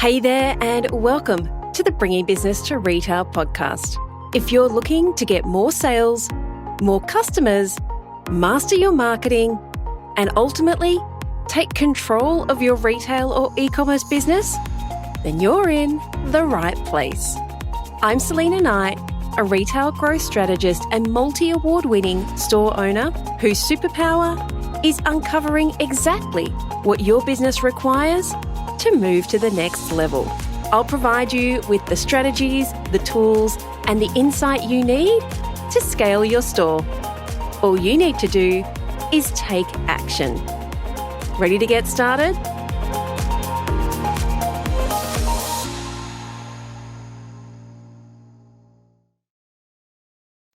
Hey there, and welcome to the Bringing Business to Retail podcast. If you're looking to get more sales, more customers, master your marketing, and ultimately take control of your retail or e-commerce business, then you're in the right place. I'm Selena Knight, a retail growth strategist and multi-award-winning store owner whose superpower is uncovering exactly what your business requires to move to the next level. I'll provide you with the strategies, the tools, and the insight you need to scale your store. All you need to do is take action. Ready to get started?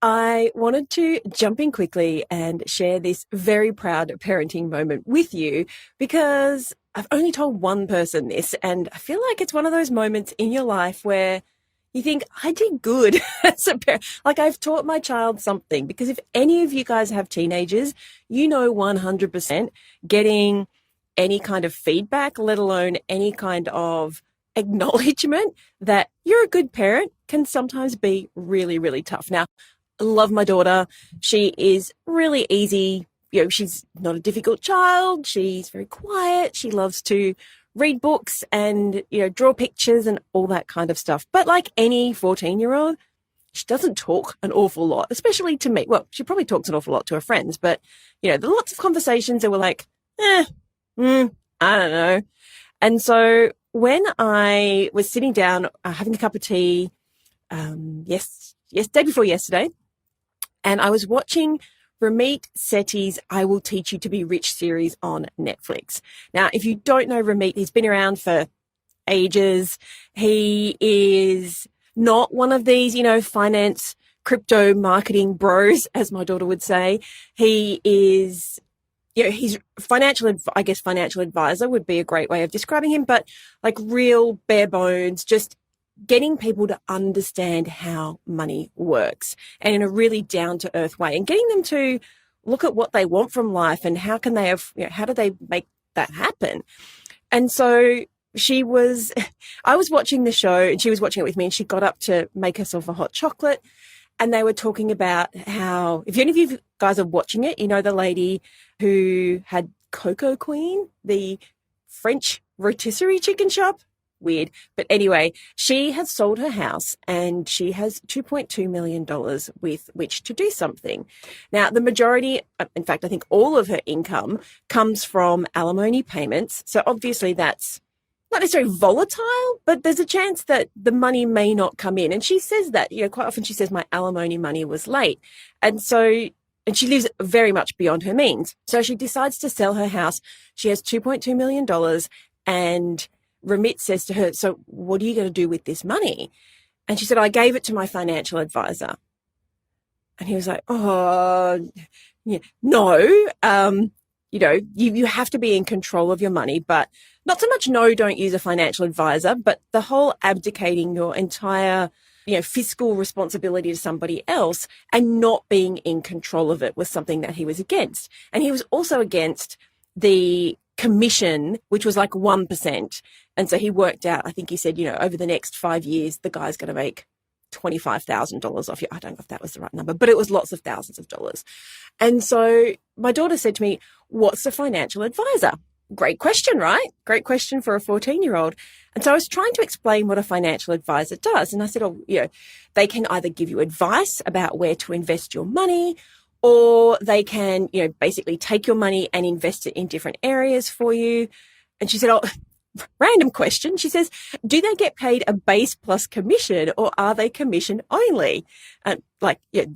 I wanted to jump in quickly and share this very proud parenting moment with you because I've only told one person this, and I feel like it's one of those moments in your life where you think, I did good as a parent. Like, I've taught my child something, because if any of you guys have teenagers, you know 100% getting any kind of feedback, let alone any kind of acknowledgement that you're a good parent, can sometimes be really, really tough. Now, I love my daughter. She is really easy. You know, she's not a difficult child. She's very quiet. She loves to read books and, draw pictures and all that kind of stuff. But like any 14-year-old, she doesn't talk an awful lot, especially to me. Well, she probably talks an awful lot to her friends, but, there are lots of conversations that were like, I don't know. And so when I was sitting down having a cup of tea, day before yesterday, and I was watching Ramit Sethi's I Will Teach You to Be Rich series on Netflix. Now, if you don't know Ramit, he's been around for ages. He is not one of these, finance, crypto marketing bros, as my daughter would say. He is, he's financial advisor would be a great way of describing him, but like real bare bones, just getting people to understand how money works and in a really down-to-earth way, and getting them to look at what they want from life and how do they make that happen. And so I was watching the show and she was watching it with me, and she got up to make herself a hot chocolate, and they were talking about how, if any of you guys are watching it, the lady who had Coco Queen, the French rotisserie chicken shop. Weird. But anyway, she has sold her house and she has $2.2 million with which to do something. Now, the majority, in fact, I think all of her income comes from alimony payments. So obviously that's not necessarily volatile, but there's a chance that the money may not come in. And she says that, quite often she says my alimony money was late. And she lives very much beyond her means. So she decides to sell her house. She has $2.2 million, and Ramit says to her, so what are you going to do with this money? And she said, I gave it to my financial advisor. And he was like, oh, yeah, no, you have to be in control of your money, but not so much don't use a financial advisor, but the whole abdicating your entire, fiscal responsibility to somebody else and not being in control of it was something that he was against. And he was also against the commission, which was like 1%. And so he worked out, I think he said, over the next 5 years, the guy's going to make $25,000 off you. I don't know if that was the right number, but it was lots of thousands of dollars. And so my daughter said to me, what's a financial advisor? Great question, right? Great question for a 14-year-old. And so I was trying to explain what a financial advisor does. And I said, they can either give you advice about where to invest your money, or they can, basically take your money and invest it in different areas for you. And she said, random question. She says, do they get paid a base plus commission, or are they commission only? And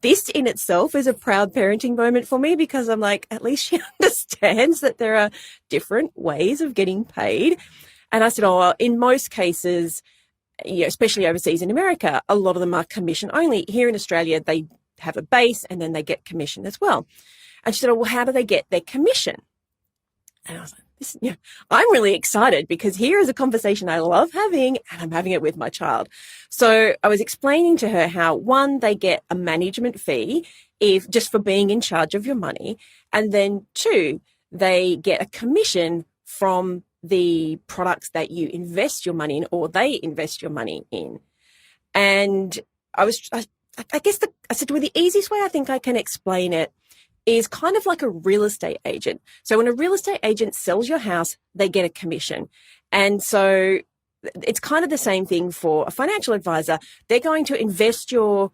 this in itself is a proud parenting moment for me, because I'm like, at least she understands that there are different ways of getting paid. And I said, in most cases, especially overseas in America, a lot of them are commission only. Here in Australia, they have a base and then they get commission as well. And she said, well, how do they get their commission? And I was like, I'm really excited, because here is a conversation I love having, and I'm having it with my child. So I was explaining to her how, one, they get a management fee just for being in charge of your money. And then two, they get a commission from the products that you invest your money in, or they invest your money in. And I guess I said, well, the easiest way I think I can explain it is kind of like a real estate agent. So when a real estate agent sells your house, they get a commission. And so it's kind of the same thing for a financial advisor. They're going to invest your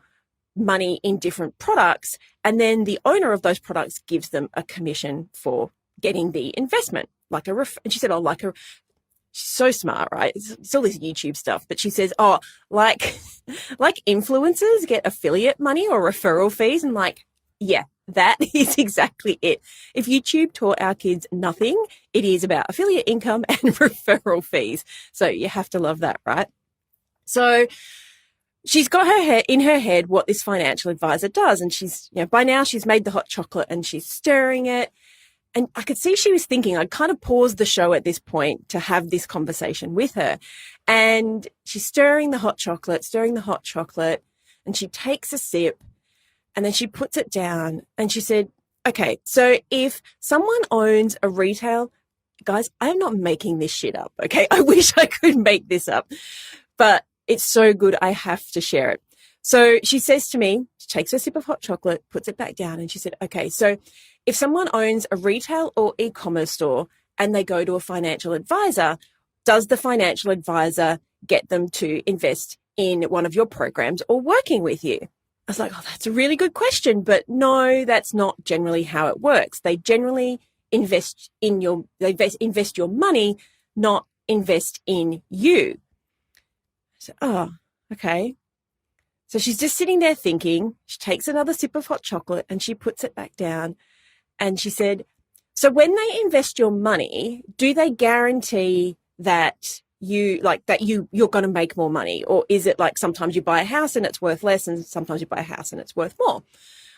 money in different products, and then the owner of those products gives them a commission for getting the investment. And she said, oh, she's so smart, right? It's all this YouTube stuff, but she says, oh, like influencers get affiliate money or referral fees. And yeah, that is exactly it. If YouTube taught our kids nothing, it is about affiliate income and referral fees. So you have to love that, right? So she's got in her head what this financial advisor does. And she's, by now she's made the hot chocolate and she's stirring it. And I could see she was thinking, I'd kind of paused the show at this point to have this conversation with her. And she's stirring the hot chocolate, and she takes a sip and then she puts it down and she said, okay, so if someone owns a retail, guys, I'm not making this shit up, okay? I wish I could make this up, but it's so good, I have to share it. So she says to me, she takes a sip of hot chocolate, puts it back down, and she said, okay, so if someone owns a retail or e-commerce store and they go to a financial advisor, does the financial advisor get them to invest in one of your programs or working with you? I was like, oh, that's a really good question, but no, that's not generally how it works. They generally invest your money, not invest in you. So, oh, okay. So she's just sitting there thinking. She takes another sip of hot chocolate and she puts it back down. And she said, so when they invest your money, do they guarantee that you're going to make more money? Or is it like sometimes you buy a house and it's worth less and sometimes you buy a house and it's worth more?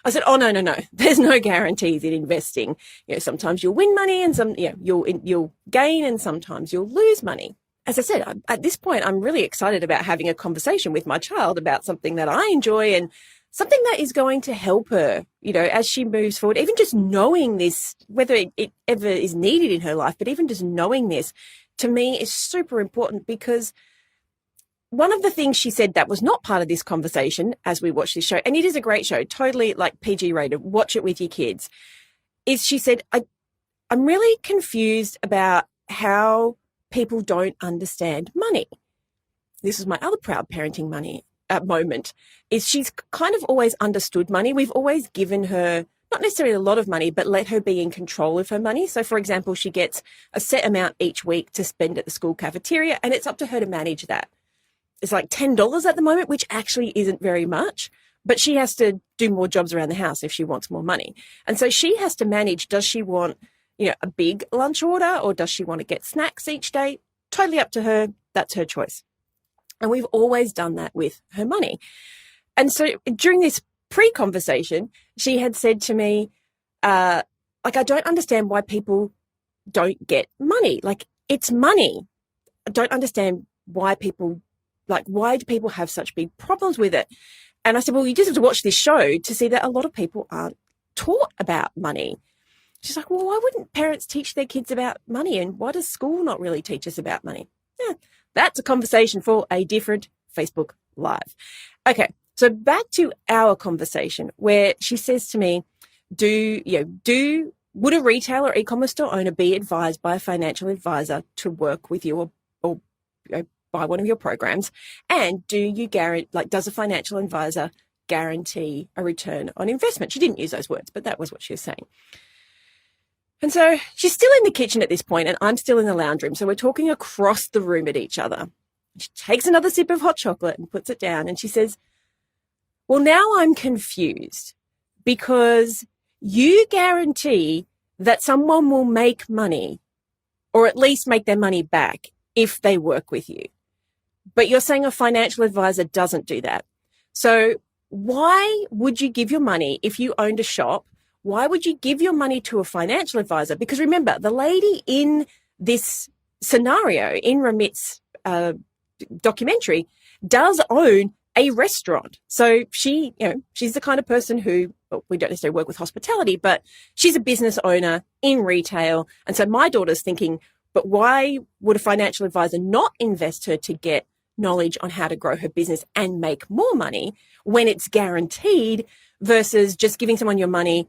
I said, oh, no. There's no guarantees in investing. Sometimes you'll win money and you'll gain and sometimes you'll lose money. As I said, at this point, I'm really excited about having a conversation with my child about something that I enjoy and something that is going to help her, as she moves forward. Even just knowing this, whether it ever is needed in her life, but even just knowing this to me is super important, because one of the things she said that was not part of this conversation as we watched this show, and it is a great show, totally like PG rated, watch it with your kids, is she said, I'm really confused about how people don't understand money. This is my other proud parenting moment, is she's kind of always understood money. We've always given her not necessarily a lot of money, but let her be in control of her money. So, for example, she gets a set amount each week to spend at the school cafeteria, and it's up to her to manage that. It's like $10 at the moment, which actually isn't very much, but she has to do more jobs around the house if she wants more money. And so she has to manage, does she want a big lunch order, or does she want to get snacks each day? Totally up to her. That's her choice. And we've always done that with her money. And so during this pre-conversation, she had said to me, I don't understand why people don't get money. Like, it's money. I don't understand why do people have such big problems with it? And I said, well, you just have to watch this show to see that a lot of people aren't taught about money. She's like, well, why wouldn't parents teach their kids about money? And why does school not really teach us about money? Yeah, that's a conversation for a different Facebook Live. Okay, so back to our conversation where she says to me, would a retail or e-commerce store owner be advised by a financial advisor to work with you or buy one of your programs? And does a financial advisor guarantee a return on investment? She didn't use those words, but that was what she was saying. And so she's still in the kitchen at this point, and I'm still in the lounge room. So we're talking across the room at each other. She takes another sip of hot chocolate and puts it down. And she says, well, now I'm confused, because you guarantee that someone will make money, or at least make their money back, if they work with you. But you're saying a financial advisor doesn't do that. So why would you give your money if you owned a shop? Why would you give your money to a financial advisor? Because remember, the lady in this scenario, in Ramit's documentary, does own a restaurant. So she's the kind of person who, well, we don't necessarily work with hospitality, but she's a business owner in retail. And so my daughter's thinking, But why would a financial advisor not invest her to get knowledge on how to grow her business and make more money when it's guaranteed versus just giving someone your money?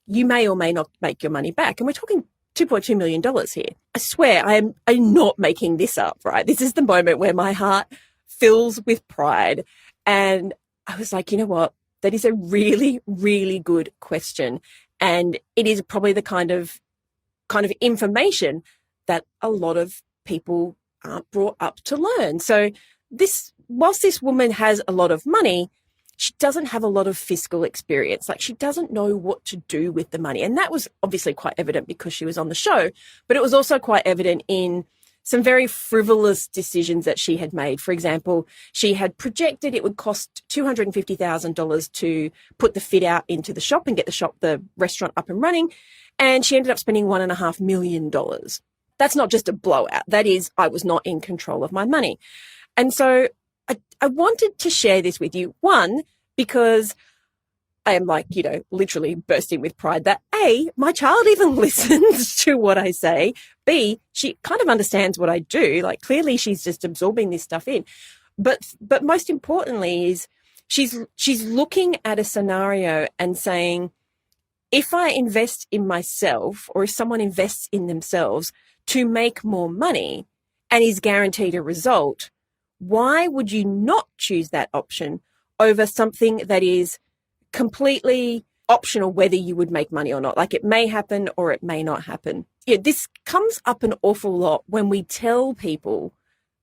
You may or may not make your money back. And we're talking $2.2 million here. I swear I'm not making this up, right? This is the moment where my heart fills with pride. And I was like, you know what? That is a really, really good question. And it is probably the kind of information that a lot of people aren't brought up to learn. So whilst this woman has a lot of money, she doesn't have a lot of fiscal experience. Like, she doesn't know what to do with the money. And that was obviously quite evident because she was on the show, but it was also quite evident in some very frivolous decisions that she had made. For example, she had projected it would cost $250,000 to put the fit out into the shop and get the restaurant up and running. And she ended up spending $1.5 million. That's not just a blowout. That is, I was not in control of my money. And so I wanted to share this with you. One, because I am literally bursting with pride that A, my child even listens to what I say. B, she kind of understands what I do. Like, clearly she's just absorbing this stuff in. But most importantly is she's looking at a scenario and saying, if I invest in myself, or if someone invests in themselves to make more money and is guaranteed a result, why would you not choose that option over something that is completely optional whether you would make money or not? Like, it may happen or it may not happen. Yeah, this comes up an awful lot when we tell people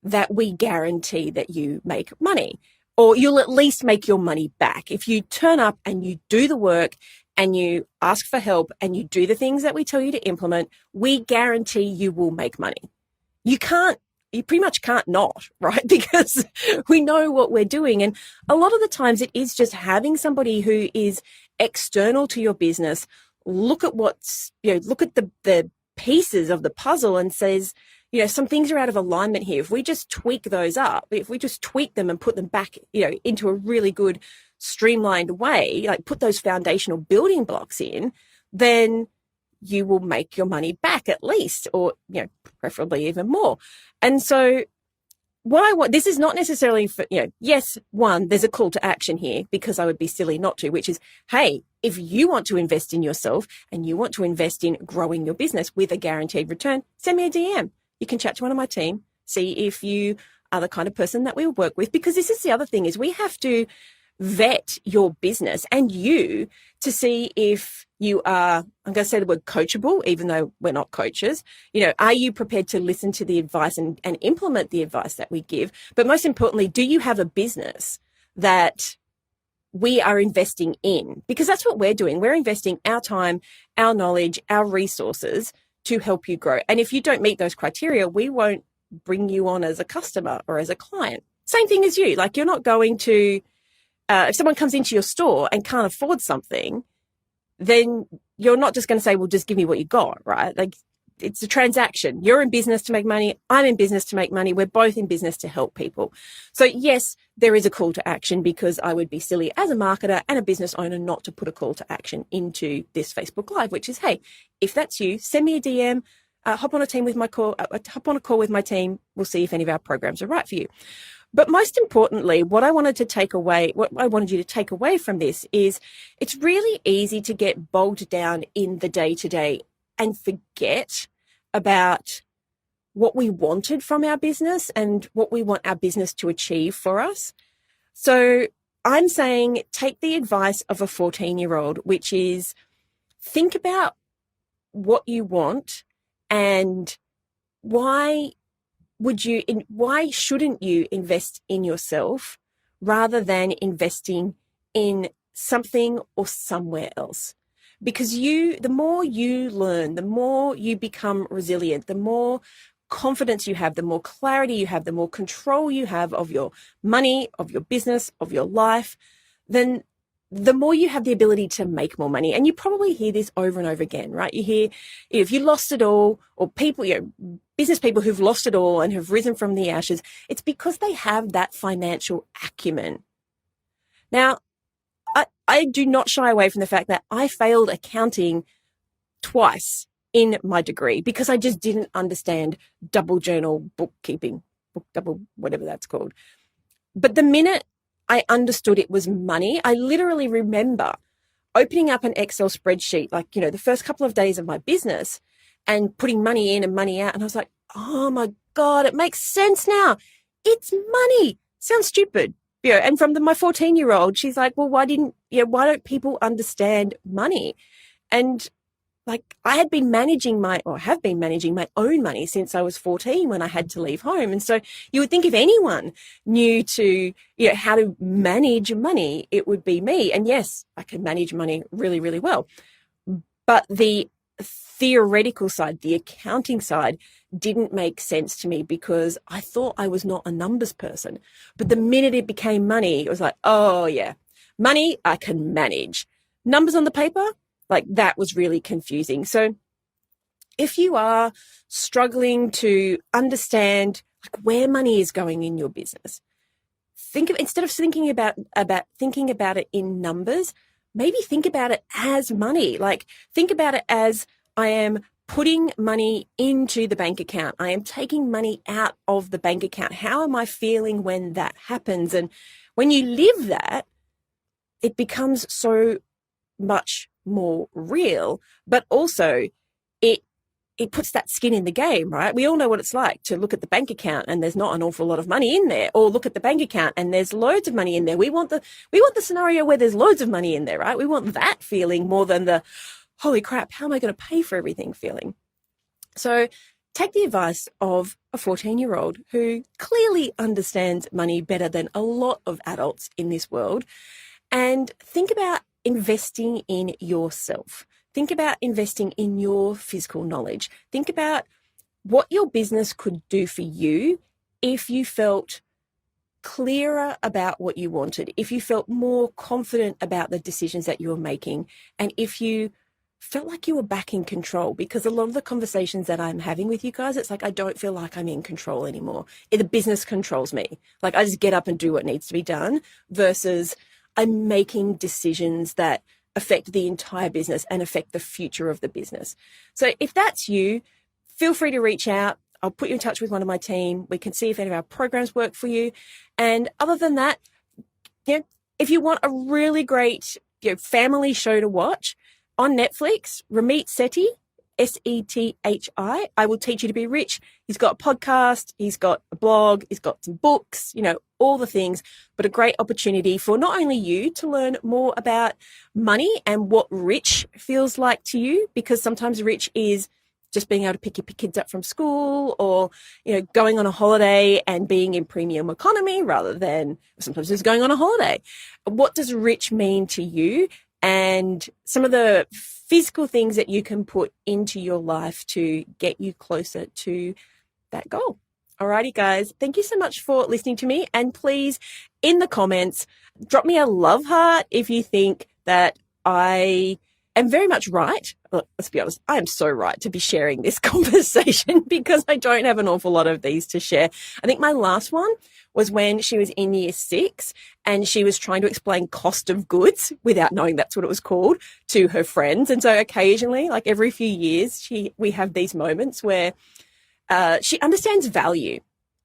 that we guarantee that you make money, or you'll at least make your money back. If you turn up and you do the work and you ask for help and you do the things that we tell you to implement, we guarantee you will make money. You pretty much can't not, right? Because we know what we're doing. And a lot of the times it is just having somebody who is external to your business look at the pieces of the puzzle and says, some things are out of alignment here. If we just tweak those up, if we just tweak them and put them back, into a really good streamlined way, like put those foundational building blocks in, then you will make your money back at least, or, preferably even more. And so this is not necessarily for, yes, one, there's a call to action here, because I would be silly not to, which is, hey, if you want to invest in yourself and you want to invest in growing your business with a guaranteed return, send me a DM. You can chat to one of my team, see if you are the kind of person that we work with, because this is the other thing, is we have to vet your business and you to see if you are, I'm going to say the word coachable, even though we're not coaches. Are you prepared to listen to the advice and implement the advice that we give? But most importantly, do you have a business that we are investing in? Because that's what we're doing. We're investing our time, our knowledge, our resources to help you grow. And if you don't meet those criteria, we won't bring you on as a customer or as a client. Same thing as you. Like, you're not going to, if someone comes into your store and can't afford something, then you're not just going to say, well, just give me what you got, right? Like, it's a transaction. You're in business to make money. I'm in business to make money. We're both in business to help people. So yes, there is a call to action, because I would be silly as a marketer and a business owner not to put a call to action into this Facebook Live, which is, hey, if that's you, send me a DM, hop on a call with my team. We'll see if any of our programs are right for you. But most importantly, what I wanted you to take away from this is, it's really easy to get bogged down in the day-to-day and forget about what we wanted from our business and what we want our business to achieve for us. So I'm saying, take the advice of a 14-year-old, which is, think about what you want and why shouldn't you invest in yourself rather than investing in something or somewhere else? Because the more you learn, the more you become resilient, the more confidence you have, the more clarity you have, the more control you have of your money, of your business, of your life, then the more you have the ability to make more money. And you probably hear this over and over again, right? You hear, if you lost it all, or people, business people who've lost it all and have risen from the ashes, it's because they have that financial acumen. Now, I do not shy away from the fact that I failed accounting twice in my degree because I just didn't understand double journal bookkeeping, book double, whatever that's called. But the minute I understood it was money, I literally remember opening up an Excel spreadsheet, like, the first couple of days of my business and putting money in and money out. And I was like, oh my God, it makes sense now. It's money. Sounds stupid. And from my 14-year-old, she's like, well, why don't people understand money? And like, I have been managing my own money since I was 14 when I had to leave home. And so you would think if anyone knew how to manage money, it would be me. And yes, I can manage money really, really well. But the theoretical side, the accounting side, didn't make sense to me because I thought I was not a numbers person. But the minute it became money, it was like, oh yeah, money I can manage. Numbers on the paper, like that was really confusing. So if you are struggling to understand like where money is going in your business, instead of thinking about it in numbers, maybe think about it as money. Like think about it as I am putting money into the bank account. I am taking money out of the bank account. How am I feeling when that happens? And when you live that, it becomes so much more real, but also it puts that skin in the game, right? We all know what it's like to look at the bank account and there's not an awful lot of money in there, or look at the bank account and there's loads of money in there. We want the scenario where there's loads of money in there, right? We want that feeling more than the, holy crap, how am I going to pay for everything feeling? So take the advice of a 14-year-old who clearly understands money better than a lot of adults in this world, and think about investing in yourself. Think about investing in your physical knowledge. Think about what your business could do for you if you felt clearer about what you wanted, if you felt more confident about the decisions that you were making, and if you felt like you were back in control. Because a lot of the conversations that I'm having with you guys, it's like, I don't feel like I'm in control anymore. The business controls me. Like I just get up and do what needs to be done, versus I'm making decisions that affect the entire business and affect the future of the business. So if that's you, feel free to reach out. I'll put you in touch with one of my team. We can see if any of our programs work for you. And other than that, if you want a really great family show to watch on Netflix, Ramit Sethi, Sethi, I Will Teach You to Be Rich. He's got a podcast, he's got a blog, he's got some books, all the things, but a great opportunity for not only you to learn more about money and what rich feels like to you, because sometimes rich is just being able to pick your kids up from school, or, going on a holiday and being in premium economy rather than sometimes just going on a holiday. What does rich mean to you? And some of the physical things that you can put into your life to get you closer to that goal. Alrighty, guys. Thank you so much for listening to me. And please, in the comments, drop me a love heart if you think that I am very much right. Let's be honest, I am so right to be sharing this conversation because I don't have an awful lot of these to share. I think my last one was when she was in year 6 and she was trying to explain cost of goods without knowing that's what it was called to her friends. And so occasionally, like every few years, we have these moments where she understands value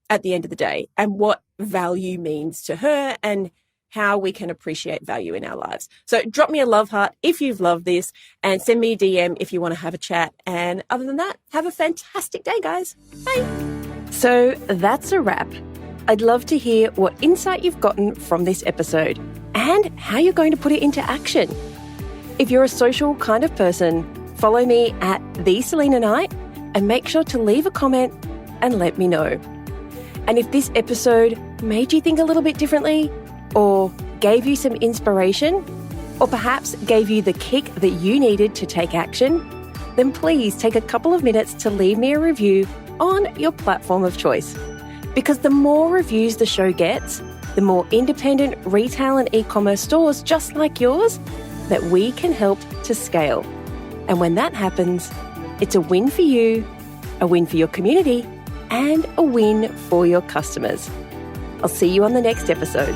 at the end of the day and what value means to her and how we can appreciate value in our lives. So drop me a love heart if you've loved this, and send me a DM if you want to have a chat. And other than that, have a fantastic day, guys. Bye. So that's a wrap. I'd love to hear what insight you've gotten from this episode and how you're going to put it into action. If you're a social kind of person, follow me at @TheSelena and make sure to leave a comment and let me know. And if this episode made you think a little bit differently, or gave you some inspiration, or perhaps gave you the kick that you needed to take action, then please take a couple of minutes to leave me a review on your platform of choice. Because the more reviews the show gets, the more independent retail and e-commerce stores just like yours that we can help to scale. And when that happens, it's a win for you, a win for your community, and a win for your customers. I'll see you on the next episode.